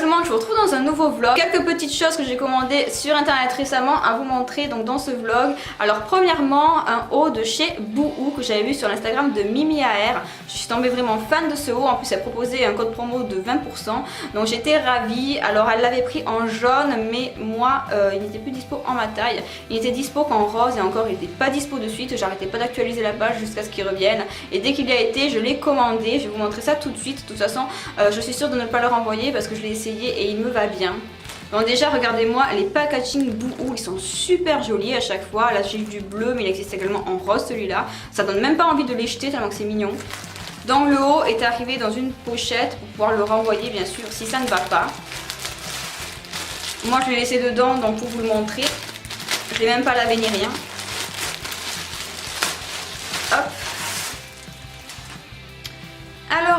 tout le monde, je vous retrouve dans un nouveau vlog. Quelques petites choses que j'ai commandées sur internet récemment à vous montrer donc dans ce vlog. Alors premièrement, un haut de chez Boohoo que j'avais vu sur l'Instagram de Mimi AR. Je suis tombée vraiment fan de ce haut, en plus elle proposait un code promo de 20%. Donc j'étais ravie. Alors elle l'avait pris en jaune mais moi il n'était plus dispo en ma taille. Il était dispo qu'en rose et encore il n'était pas dispo de suite. J'arrêtais pas d'actualiser la page jusqu'à ce qu'il revienne. Et dès qu'il y a été, je l'ai commandé. Je vais vous montrer ça tout de suite. De toute façon je suis sûre de ne pas le renvoyer parce que je l'ai essayé et il me va bien. Donc déjà regardez-moi les packaging Boohoo, ils sont super jolis à chaque fois. Là j'ai du bleu mais il existe également en rose celui-là. Ça donne même pas envie de les jeter tellement que c'est mignon. Donc le haut est arrivé dans une pochette pour pouvoir le renvoyer bien sûr si ça ne va pas. Moi je l'ai laissé dedans donc pour vous le montrer. Je l'ai même pas lavé ni rien. Hop.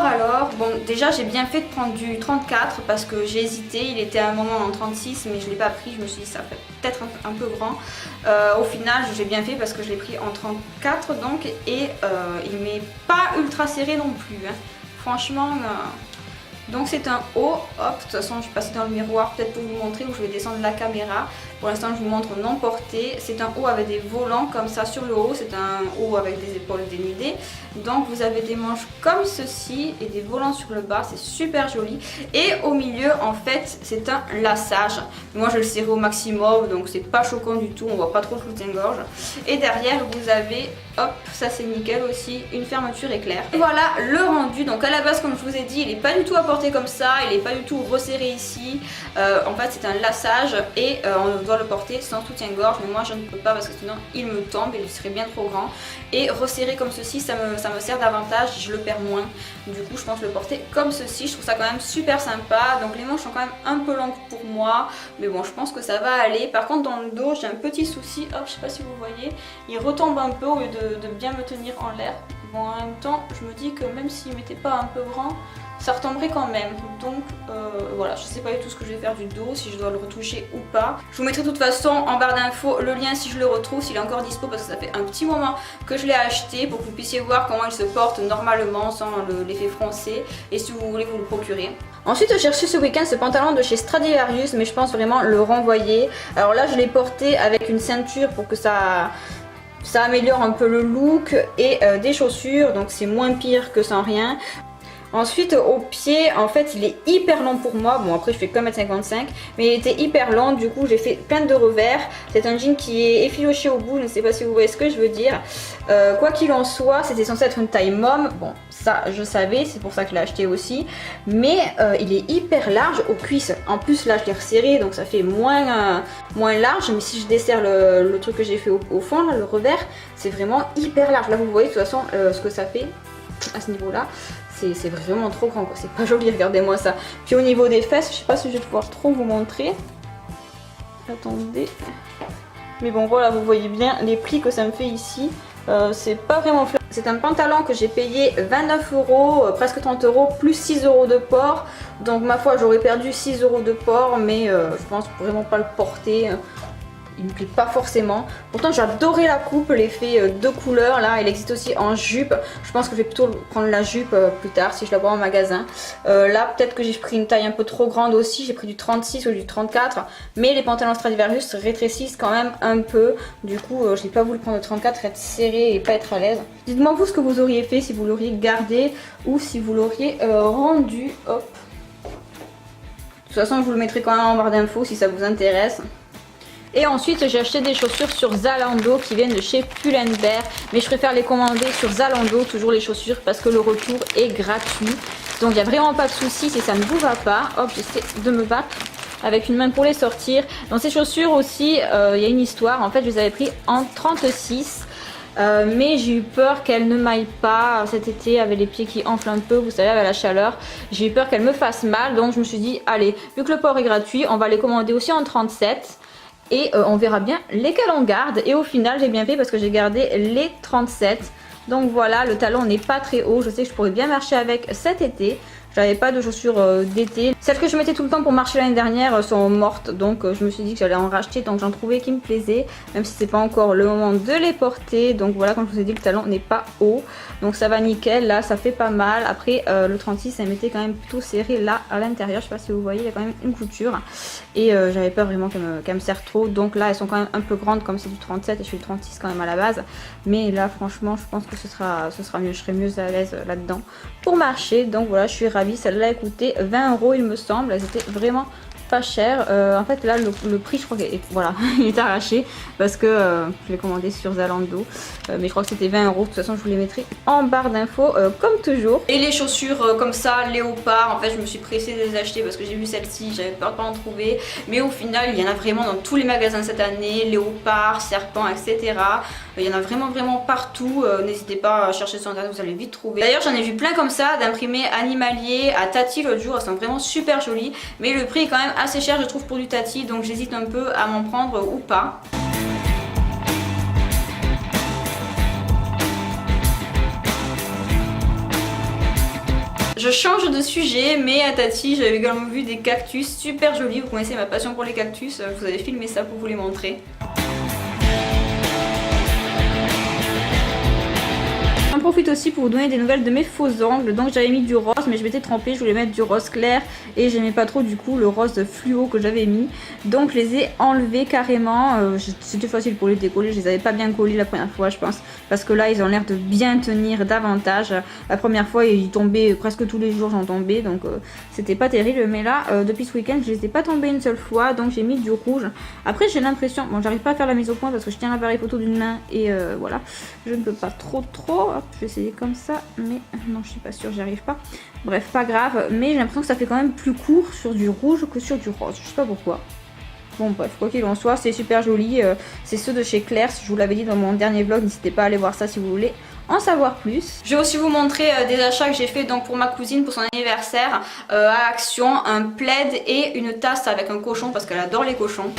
Alors, bon déjà j'ai bien fait de prendre du 34 parce que j'ai hésité, il était à un moment en 36 mais je ne l'ai pas pris, je me suis dit ça fait peut-être un peu grand. Au final j'ai bien fait parce que je l'ai pris en 34 donc et il m'est pas ultra serré non plus, hein. Franchement, donc c'est un haut, hop, de toute façon je vais passer dans le miroir peut-être pour vous montrer où je vais descendre la caméra. Pour l'instant je vous montre non porté, c'est un haut avec des volants comme ça sur le haut, c'est un haut avec des épaules dénudées. Donc vous avez des manches comme ceci et des volants sur le bas, c'est super joli. Et au milieu en fait c'est un laçage. Moi je le serre au maximum donc c'est pas choquant du tout, on voit pas trop le soutien-gorge. Et derrière vous avez, hop, ça c'est nickel aussi, une fermeture éclair. Et voilà le rendu, donc à la base comme je vous ai dit il n'est pas du tout apporté comme ça, il n'est pas du tout resserré ici. En fait c'est un laçage et on doit le porter sans soutien-gorge mais moi je ne peux pas parce que sinon il me tombe et il serait bien trop grand. Et resserré comme ceci ça me sert davantage, je le perds moins. Du coup je pense le porter comme ceci, je trouve ça quand même super sympa. Donc les manches sont quand même un peu longues pour moi mais bon je pense que ça va aller. Par contre dans le dos j'ai un petit souci, hop je sais pas si vous voyez, il retombe un peu au lieu de bien me tenir en l'air. Bon en même temps je me dis que même s'il m'était pas un peu grand ça retomberait quand même. Donc voilà, je sais pas du tout ce que je vais faire du dos, si je dois le retoucher ou pas. Je vous mettrai de toute façon en barre d'infos le lien si je le retrouve, s'il est encore dispo parce que ça fait un petit moment que je l'ai acheté pour que vous puissiez voir comment il se porte normalement sans l'effet froncé et si vous voulez vous le procurer. Ensuite j'ai cherché ce week-end ce pantalon de chez Stradivarius mais je pense vraiment le renvoyer. Alors là je l'ai porté avec une ceinture pour que ça améliore un peu le look et des chaussures donc c'est moins pire que sans rien. Ensuite au pied en fait il est hyper long pour moi, bon après je fais que 1m55 mais il était hyper long du coup j'ai fait plein de revers. C'est un jean qui est effiloché au bout, je ne sais pas si vous voyez ce que je veux dire. Quoi qu'il en soit c'était censé être une taille mom, bon ça je savais, c'est pour ça que je l'ai acheté aussi. Mais il est hyper large aux cuisses, en plus là je l'ai resserré donc ça fait moins large. Mais si je desserre le truc que j'ai fait au fond là, le revers, c'est vraiment hyper large. Là vous voyez de toute façon ce que ça fait à ce niveau là. C'est vraiment trop grand, c'est pas joli, regardez-moi ça. Puis au niveau des fesses, je sais pas si je vais pouvoir trop vous montrer. Attendez. Mais bon voilà, vous voyez bien les plis que ça me fait ici. C'est pas vraiment flat. C'est un pantalon que j'ai payé 29 €, presque 30 € plus 6 € de port. Donc ma foi j'aurais perdu 6 € de port mais je pense vraiment pas le porter. Il me plaît pas forcément. Pourtant j'adorais la coupe, l'effet de couleur là. Il existe aussi en jupe. Je pense que je vais plutôt prendre la jupe plus tard si je la vois en magasin. Là peut-être que j'ai pris une taille un peu trop grande aussi. J'ai pris du 36 ou du 34. Mais les pantalons Stradivarius rétrécissent quand même un peu. Du coup je n'ai pas voulu prendre le 34, être serré et pas être à l'aise. Dites-moi vous ce que vous auriez fait si vous l'auriez gardé ou si vous l'auriez rendu. Hop. De toute façon je vous le mettrai quand même en barre d'infos si ça vous intéresse. Et ensuite j'ai acheté des chaussures sur Zalando qui viennent de chez Pull&Bear. Mais je préfère les commander sur Zalando, toujours les chaussures, parce que le retour est gratuit. Donc il n'y a vraiment pas de souci si ça ne vous va pas. Hop, j'essaie de me battre avec une main pour les sortir. Dans ces chaussures aussi, il y a une histoire. En fait je les avais pris en 36. Mais j'ai eu peur qu'elle ne m'aille pas cet été avec les pieds qui enflent un peu, vous savez avec la chaleur. J'ai eu peur qu'elle me fasse mal, donc je me suis dit allez, vu que le port est gratuit, on va les commander aussi en 37. Et on verra bien lesquels on garde. Et au final j'ai bien fait parce que j'ai gardé les 37. Donc voilà, le talon n'est pas très haut. Je sais que je pourrais bien marcher avec cet été. J'avais pas de chaussures d'été. Celles que je mettais tout le temps pour marcher l'année dernière sont mortes, donc je me suis dit que j'allais en racheter tant que j'en trouvais qui me plaisaient, même si c'est pas encore le moment de les porter. Donc voilà, comme je vous ai dit, le talon n'est pas haut, donc ça va nickel. Là ça fait pas mal. Après le 36 elle m'était quand même plutôt serré là à l'intérieur, je sais pas si vous voyez, il y a quand même une couture et j'avais peur vraiment qu'elle me serre trop. Donc là elles sont quand même un peu grandes comme c'est du 37 et je suis du 36 quand même à la base, mais là franchement je pense que ce sera mieux, je serai mieux à l'aise là-dedans pour marcher. Donc voilà, je suis ravie. Celle-là a coûté 20 € il me semble, elles étaient vraiment pas cher. En fait là le prix je crois qu'il voilà, il est arraché parce que je l'ai commandé sur Zalando, mais je crois que c'était 20 €. De toute façon je vous les mettrai en barre d'infos comme toujours. Et les chaussures comme ça léopard, en fait je me suis pressée de les acheter parce que j'ai vu celle-ci, j'avais peur de pas en trouver, mais au final il y en a vraiment dans tous les magasins cette année, léopard, serpent, etc. Il y en a vraiment partout. N'hésitez pas à chercher sur internet, vous allez vite trouver. D'ailleurs j'en ai vu plein comme ça d'imprimés animaliers à Tati l'autre jour, elles sont vraiment super jolies, mais le prix est quand même assez cher je trouve pour du Tati, donc j'hésite un peu à m'en prendre ou pas. Je change de sujet, mais à Tati j'avais également vu des cactus super jolis. Vous connaissez ma passion pour les cactus, je vous avais filmé ça pour vous les montrer. J'en profite aussi pour vous donner des nouvelles de mes faux ongles. Donc j'avais mis du rose mais je m'étais trompée, je voulais mettre du rose clair et j'aimais pas trop du coup le rose fluo que j'avais mis. Donc je les ai enlevés carrément. C'était facile pour les décoller, je les avais pas bien collés la première fois je pense, parce que là ils ont l'air de bien tenir davantage. La première fois ils tombaient presque tous les jours, j'en tombais, donc c'était pas terrible. Mais là depuis ce week-end je les ai pas tombés une seule fois, donc j'ai mis du rouge. Après j'ai l'impression, bon j'arrive pas à faire la mise au point parce que je tiens l'appareil photo d'une main et voilà, je ne peux pas trop. Hop, je vais essayer comme ça, mais non je suis pas sûre, j'y arrive pas. Bref, pas grave, mais j'ai l'impression que ça fait quand même plus court sur du rouge que sur du rose, je sais pas pourquoi. Bon bref, quoi qu'il en soit, c'est super joli, c'est ceux de chez Claire's, je vous l'avais dit dans mon dernier vlog, n'hésitez pas à aller voir ça si vous voulez en savoir plus. Je vais aussi vous montrer des achats que j'ai fait donc pour ma cousine pour son anniversaire à Action, un plaid et une tasse avec un cochon parce qu'elle adore les cochons.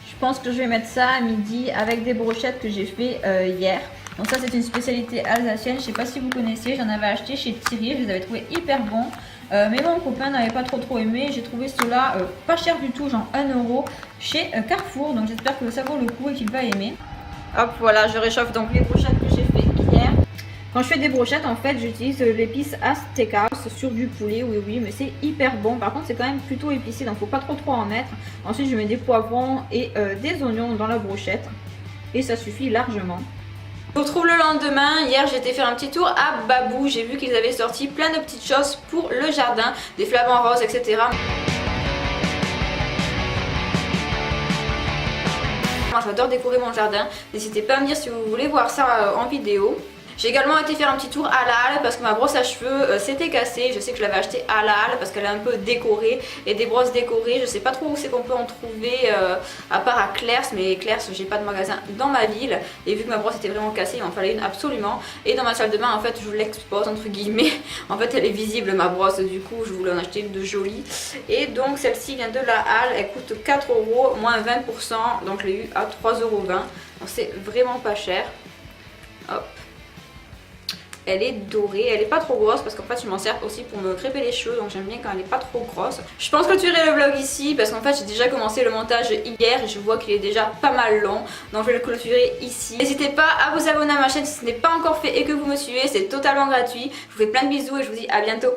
Je pense que je vais mettre ça à midi avec des brochettes que j'ai fait hier. Donc ça c'est une spécialité alsacienne, je sais pas si vous connaissez, j'en avais acheté chez Thierry, je les avais trouvés hyper bons. Mais mon copain n'avait pas trop aimé, j'ai trouvé ceux-là pas cher du tout, genre 1 € chez Carrefour. Donc j'espère que ça vaut le coup et qu'il va aimer. Hop voilà, je réchauffe donc les brochettes que j'ai fait hier. Quand je fais des brochettes en fait j'utilise l'épice Steakhouse sur du poulet, oui mais c'est hyper bon. Par contre c'est quand même plutôt épicé donc faut pas trop en mettre. Ensuite je mets des poivrons et des oignons dans la brochette et ça suffit largement. Je vous retrouve le lendemain. Hier j'ai été faire un petit tour à Babou, j'ai vu qu'ils avaient sorti plein de petites choses pour le jardin, des flamants roses etc. Moi j'adore décorer mon jardin, n'hésitez pas à me dire si vous voulez voir ça en vidéo. J'ai également été faire un petit tour à la halle parce que ma brosse à cheveux s'était cassée. Je sais que je l'avais achetée à la halle parce qu'elle est un peu décorée. Et des brosses décorées, je sais pas trop où c'est qu'on peut en trouver à part à Claire's. Mais Claire's, j'ai pas de magasin dans ma ville. Et vu que ma brosse était vraiment cassée, il m'en fallait une absolument. Et dans ma salle de bain, en fait, je l'expose entre guillemets. En fait, elle est visible ma brosse. Du coup, je voulais en acheter une de jolie. Et donc, celle-ci vient de la halle. Elle coûte 4 € moins 20%. Donc, je l'ai eu à 3,20 €. Donc, c'est vraiment pas cher. Hop. Elle est dorée, elle est pas trop grosse parce qu'en fait je m'en sers aussi pour me crêper les cheveux, donc j'aime bien quand elle est pas trop grosse. Je pense clôturer le vlog ici parce qu'en fait j'ai déjà commencé le montage hier et je vois qu'il est déjà pas mal long, donc je vais le clôturer ici. N'hésitez pas à vous abonner à ma chaîne si ce n'est pas encore fait et que vous me suivez, c'est totalement gratuit. Je vous fais plein de bisous et je vous dis à bientôt.